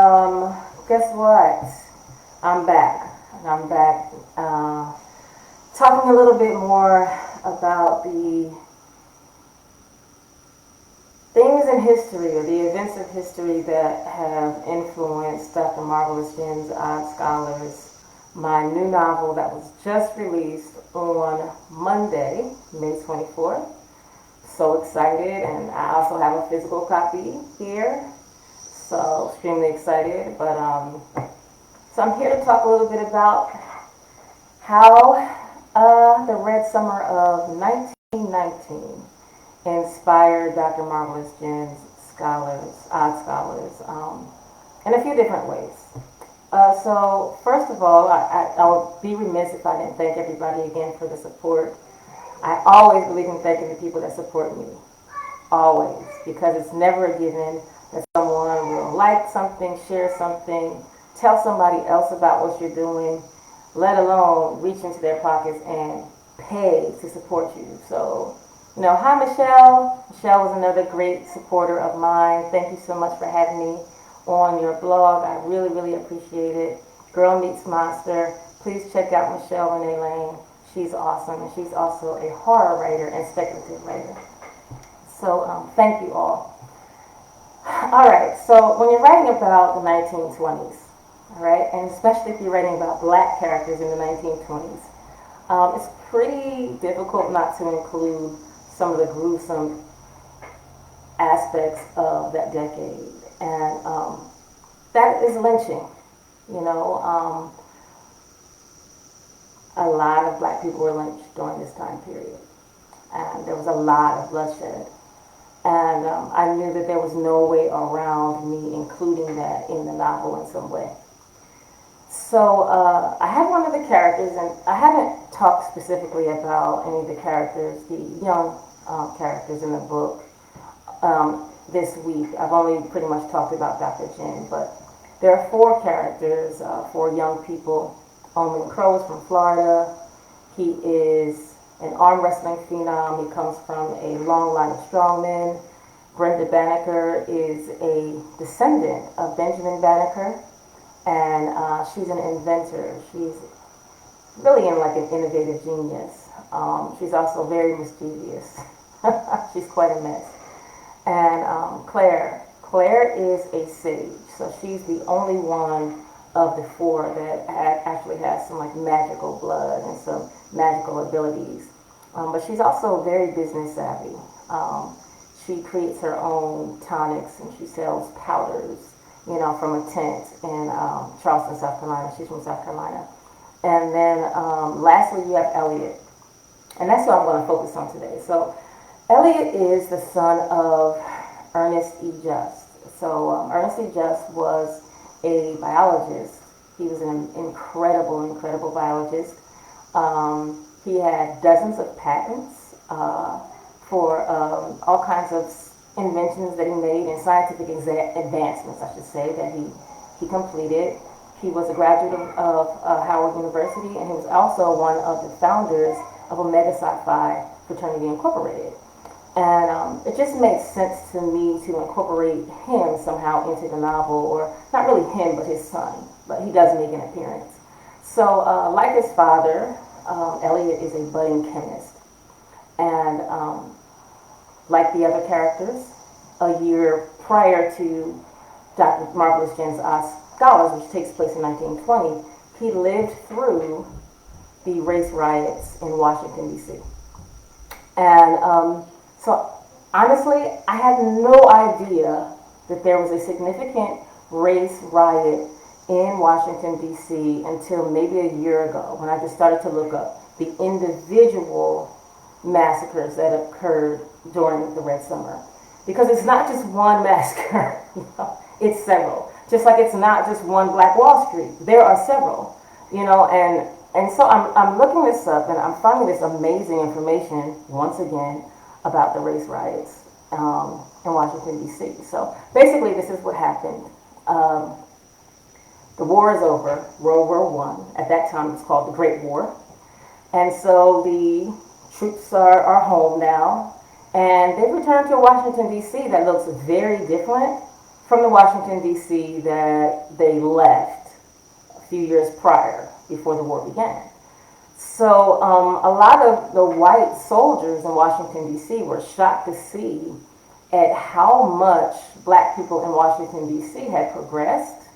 Guess what? I'm back. I'm back talking a little bit more about the things in history or the events of history that have influenced Dr. Marvellus Djinn's Odd Scholars, my new novel that was just released on Monday, May 24th. So excited, and I also have a physical copy here. So extremely excited, but so I'm here to talk a little bit about how the Red Summer of 1919 inspired Dr. Marvellus Djinn's Odd Scholars, in a few different ways. So first of all, I would be remiss if I didn't thank everybody again for the support. I always believe in thanking the people that support me, always, because it's never a given that someone will like something, share something, tell somebody else about what you're doing, let alone reach into their pockets and pay to support you. So, hi Michelle. Michelle was another great supporter of mine. Thank you so much for having me on your blog. I really, really appreciate it. Girl Meets Monster. Please check out Michelle Renee Lane. She's awesome, and she's also a horror writer and speculative writer. So thank you all. All right, so when you're writing about the 1920s, all right, and especially if you're writing about black characters in the 1920s, it's pretty difficult not to include some of the gruesome aspects of that decade. And that is lynching. A lot of black people were lynched during this time period. And there was a lot of bloodshed. And I knew that there was no way around me including that in the novel in some way. So I have one of the characters, and I haven't talked specifically about any of the characters, the young characters in the book this week. I've only pretty much talked about Dr. Djinn, but there are four characters, four young people. Omen Crow is from Florida. He is an arm wrestling phenom. He comes from a long line of strongmen. Brenda Banneker is a descendant of Benjamin Banneker, and she's an inventor. She's really like an innovative genius. She's also very mischievous. She's quite a mess. And Claire is a sage, so she's the only one of the four that actually has some like magical blood and some magical abilities. But she's also very business savvy. She creates her own tonics, and she sells powders, from a tent in Charleston, South Carolina. She's from South Carolina. And then lastly, you have Elliot. And that's what I'm going to focus on today. So Elliot is the son of Ernest E. Just. So Ernest E. Just was a biologist. He was an incredible biologist. He had dozens of patents for all kinds of inventions that he made and scientific advancements, I should say, that he completed. He was a graduate of Howard University, and he was also one of the founders of Omega Psi Phi Fraternity Incorporated. And it just made sense to me to incorporate him somehow into the novel, or not really him, but his son. But he does make an appearance. So like his father, Elliot is a budding chemist. And like the other characters, a year prior to Dr. Marvellus Djinn's Odd Scholars, which takes place in 1920, he lived through the race riots in Washington, D.C. And so honestly, I had no idea that there was a significant race riot in Washington, D.C. until maybe a year ago, when I just started to look up the individual massacres that occurred during the Red Summer. Because it's not just one massacre, it's several. Just like it's not just one Black Wall Street, there are several, and so I'm looking this up, and I'm finding this amazing information once again about the race riots in Washington, D.C. So basically, this is what happened. The war is over, World War I. At that time, it's called the Great War. And so the troops are home now, and they've returned to Washington, D.C. that looks very different from the Washington, D.C. that they left a few years prior, before the war began. So a lot of the white soldiers in Washington, D.C. were shocked to see at how much black people in Washington, D.C. had progressed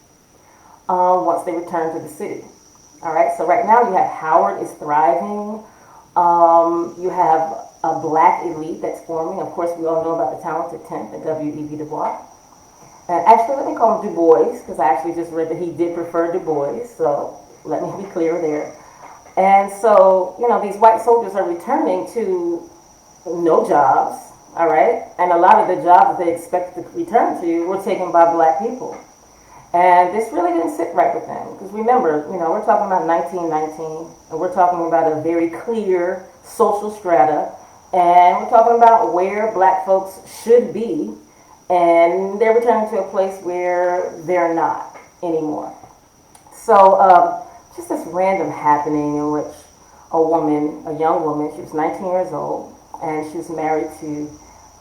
once they returned to the city. All right, so right now you have Howard is thriving. You have a black elite that's forming. Of course, we all know about the talented 10th, the W.E.B. Du Bois. And actually, let me call him Du Bois, because I actually just read that he did prefer Du Bois, so let me be clear there. And so, you know, these white soldiers are returning to no jobs, all right? And a lot of the jobs that they expected to return to were taken by black people. And this really didn't sit right with them. Because remember, you know, we're talking about 1919, and we're talking about a very clear social strata, and we're talking about where black folks should be, and they're returning to a place where they're not anymore. So just this random happening in which a young woman, she was 19 years old, and she was married to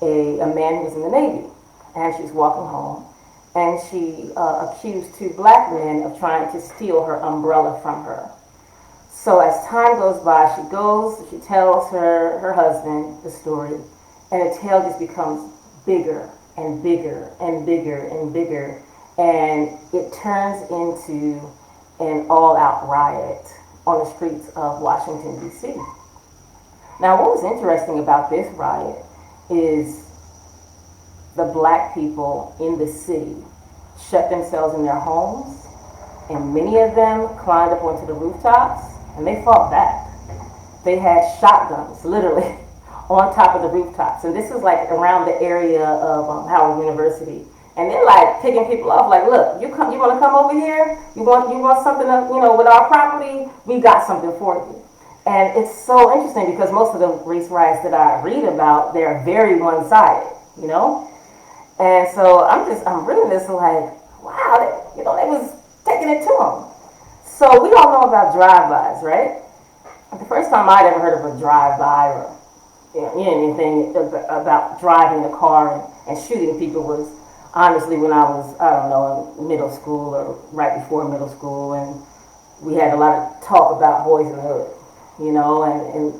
a man who was in the Navy, and she was walking home, and she accused two black men of trying to steal her umbrella from her. So as time goes by, she tells her husband the story, and the tale just becomes bigger and bigger and bigger and bigger, and it turns into an all-out riot on the streets of Washington, D.C. Now, what was interesting about this riot is the black people in the city shut themselves in their homes, and many of them climbed up onto the rooftops, and they fought back. They had shotguns, literally, on top of the rooftops. And this is like around the area of Howard University. And they're like picking people off, like, look, you want to come over here? You want something, with our property? We got something for you. And it's so interesting because most of the race riots that I read about, they're very one-sided, you know? And so I'm reading this like, wow, they was taking it to them. So we all know about drive-bys, right? The first time I'd ever heard of a drive-by or anything about driving a car and shooting people was honestly when I was, I don't know, in middle school or right before middle school, and we had a lot of talk about boys in the hood, and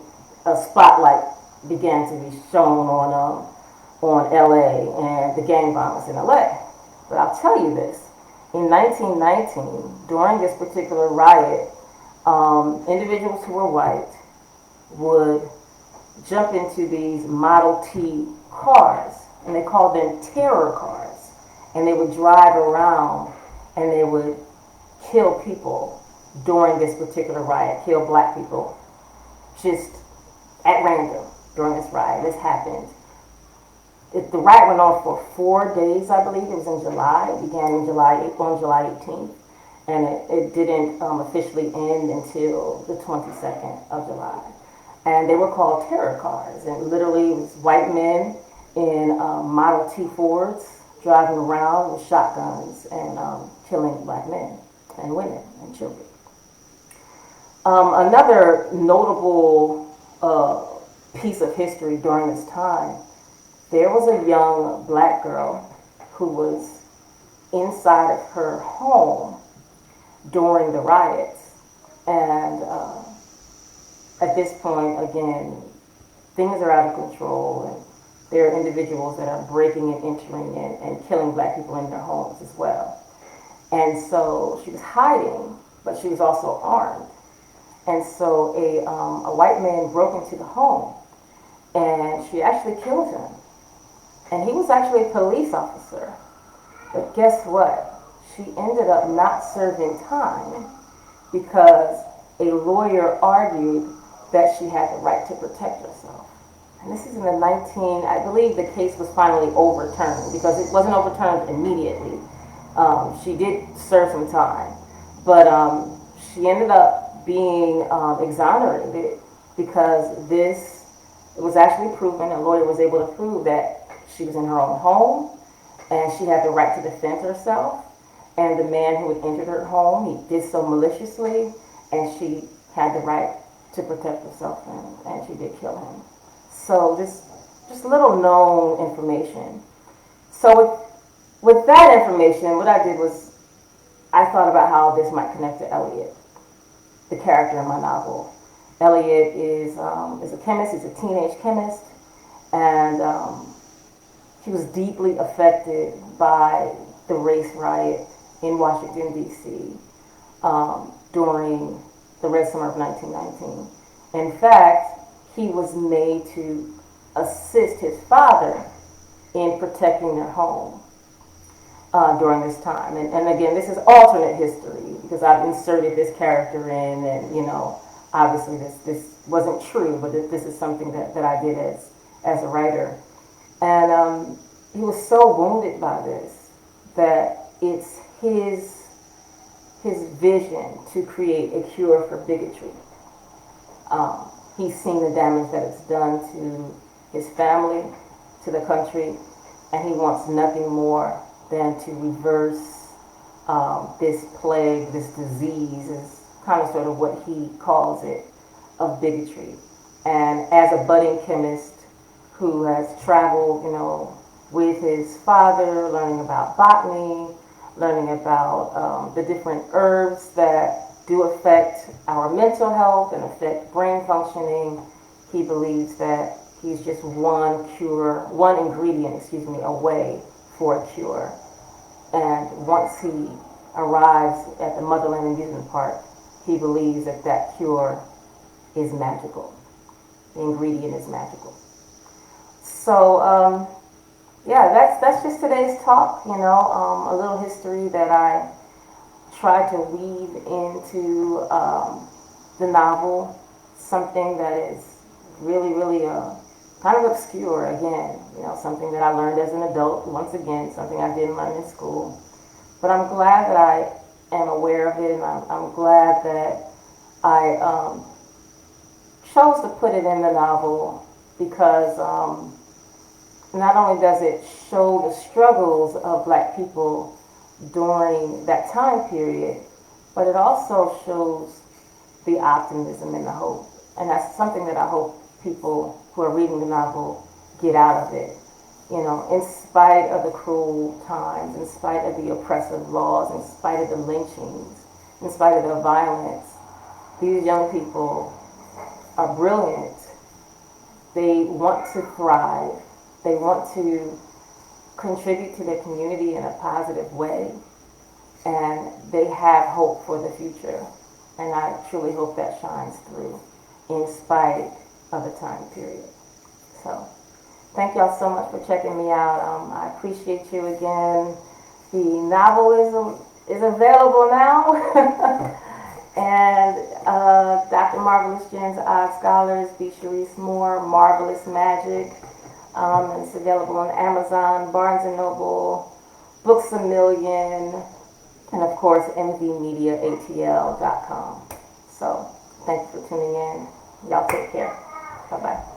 a spotlight began to be shown on LA and the gang violence in LA. But I'll tell you this, in 1919, during this particular riot, individuals who were white would jump into these Model T cars, and they called them terror cars, and they would drive around and they would kill people during this particular riot, kill black people just at random during this riot. This happened. The riot went on for 4 days, I believe. It was in July. It began on July 18th, and it didn't officially end until the 22nd of July. And they were called terror cars, and literally it was white men in Model T Fords driving around with shotguns and killing black men and women and children. Another notable piece of history during this time, there was a young black girl who was inside of her home during the riots, and at this point, again, things are out of control, and there are individuals that are breaking and entering and killing black people in their homes as well. And so she was hiding, but she was also armed. And so a white man broke into the home, and she actually killed him. And he was actually a police officer. But guess what? She ended up not serving time because a lawyer argued that she had the right to protect herself. And this is in the I believe the case was finally overturned because it wasn't overturned immediately. She did serve some time, but she ended up being exonerated because it was actually proven, a lawyer was able to prove that she was in her own home and she had the right to defend herself. And the man who had entered her home, he did so maliciously, and she had the right to protect herself, and she did kill him. So just little known information. So with that information, what I did was I thought about how this might connect to Elliot, the character in my novel. Elliot is a chemist. He's a teenage chemist, and he was deeply affected by the race riot in Washington, D.C. During the Red Summer of 1919. In fact, he was made to assist his father in protecting their home during this time. And again, this is alternate history because I've inserted this character in, and obviously this wasn't true, but this is something that I did as a writer. And he was so wounded by this that it's his vision to create a cure for bigotry. He's seen the damage that it's done to his family, to the country, and he wants nothing more than to reverse this plague, this disease, is kind of sort of what he calls it, of bigotry. And as a budding chemist who has traveled, with his father, learning about botany, learning about the different herbs that do affect our mental health and affect brain functioning, he believes that he's just one ingredient, away for a cure. And once he arrives at the Motherland Amusement Park, he believes that cure is magical. The ingredient is magical. So, that's just today's talk, a little history that I try to weave into the novel, something that is really, really kind of obscure, again, something that I learned as an adult, once again, something I didn't learn in school. But I'm glad that I am aware of it, and I'm glad that I chose to put it in the novel because not only does it show the struggles of Black people during that time period, but it also shows the optimism and the hope. And that's something that I hope people who are reading the novel get out of it. In spite of the cruel times, in spite of the oppressive laws, in spite of the lynchings, in spite of the violence, these young people are brilliant. They want to thrive. They want to contribute to their community in a positive way, and they have hope for the future. And I truly hope that shines through in spite of the time period. So, thank y'all so much for checking me out. I appreciate you again. The novel is available now. And Dr. Marvellus Djinn's Odd Scholars, B. Sharice Moore, Marvelous Magic. And it's available on Amazon, Barnes & Noble, Books A Million, and of course, mvmediaatl.com. So, thank you for tuning in. Y'all take care. Bye-bye.